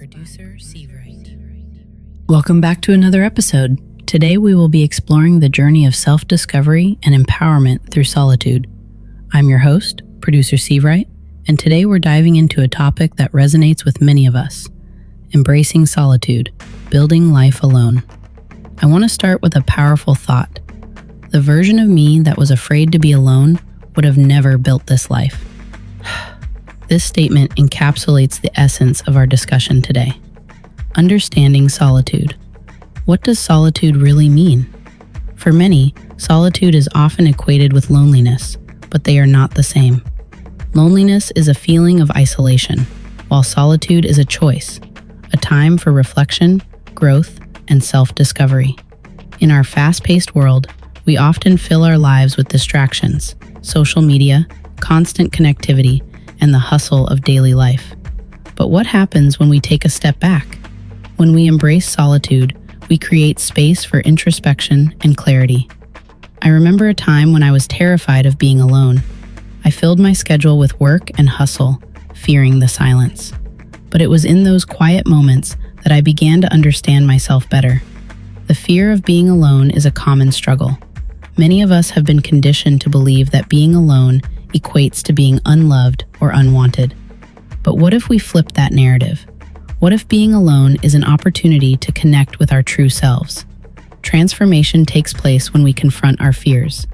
producer Seavright. Welcome back to another episode. Today we will be exploring the journey of self-discovery and empowerment through solitude. I'm your host, producer Seavright, and today we're diving into a topic that resonates with many of us: embracing solitude, building life alone. I want to start with a powerful thought. The version of me that was afraid to be alone would have never built this life. This statement encapsulates the essence of our discussion today. Understanding solitude. What does solitude really mean? For many, solitude is often equated with loneliness, but they are not the same. Loneliness is a feeling of isolation, while solitude is a choice, a time for reflection, growth, and self-discovery. In our fast-paced world, we often fill our lives with distractions, social media, constant connectivity, and the hustle of daily life. But what happens when we take a step back? When we embrace solitude, we create space for introspection and clarity. I remember a time when I was terrified of being alone. I filled my schedule with work and hustle, fearing the silence. But it was in those quiet moments that I began to understand myself better. The fear of being alone is a common struggle. Many of us have been conditioned to believe that being alone equates to being unloved or unwanted. But what if we flip that narrative? What if being alone is an opportunity to connect with our true selves? Transformation takes place when we confront our fears.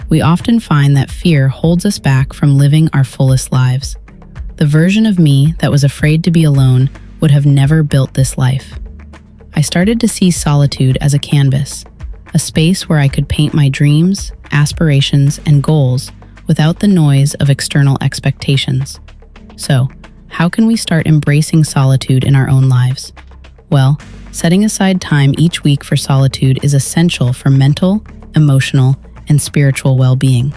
We often find that fear holds us back from living our fullest lives. The version of me that was afraid to be alone would have never built this life. I started to see solitude as a canvas, a space where I could paint my dreams, aspirations, and goals without the noise of external expectations. So, how can we start embracing solitude in our own lives? Well, setting aside time each week for solitude is essential for mental, emotional, and spiritual well-being.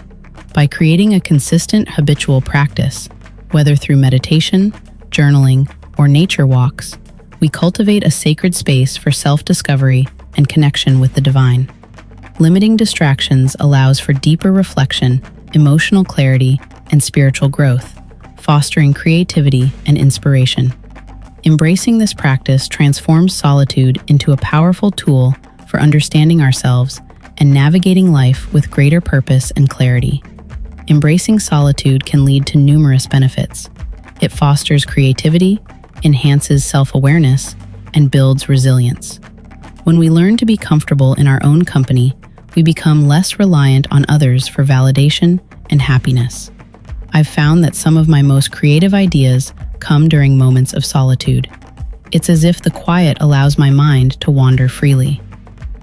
By creating a consistent habitual practice, whether through meditation, journaling, or nature walks, we cultivate a sacred space for self-discovery and connection with the divine. Limiting distractions allows for deeper reflection, emotional clarity, and spiritual growth, fostering creativity and inspiration. Embracing this practice transforms solitude into a powerful tool for understanding ourselves and navigating life with greater purpose and clarity. Embracing solitude can lead to numerous benefits. It fosters creativity, enhances self-awareness, and builds resilience. When we learn to be comfortable in our own company, we become less reliant on others for validation and happiness. I've found that some of my most creative ideas come during moments of solitude. It's as if the quiet allows my mind to wander freely.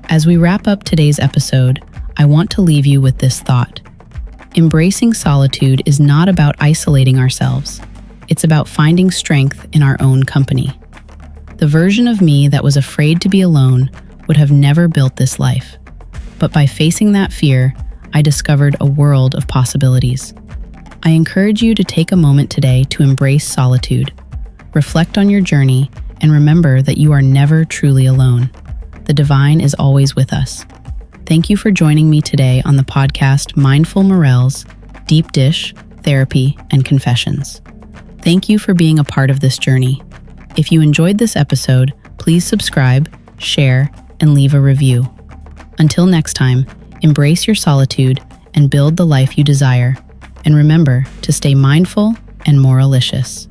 As we wrap up today's episode, I want to leave you with this thought. Embracing solitude is not about isolating ourselves. It's about finding strength in our own company. The version of me that was afraid to be alone would have never built this life. But by facing that fear, I discovered a world of possibilities. I encourage you to take a moment today to embrace solitude. Reflect on your journey and remember that you are never truly alone. The divine is always with us. Thank you for joining me today on the podcast Mindful Morels, Deep Dish, Therapy, and Confessions. Thank you for being a part of this journey. If you enjoyed this episode, please subscribe, share, and leave a review. Until next time, embrace your solitude and build the life you desire. And remember to stay mindful and moralicious.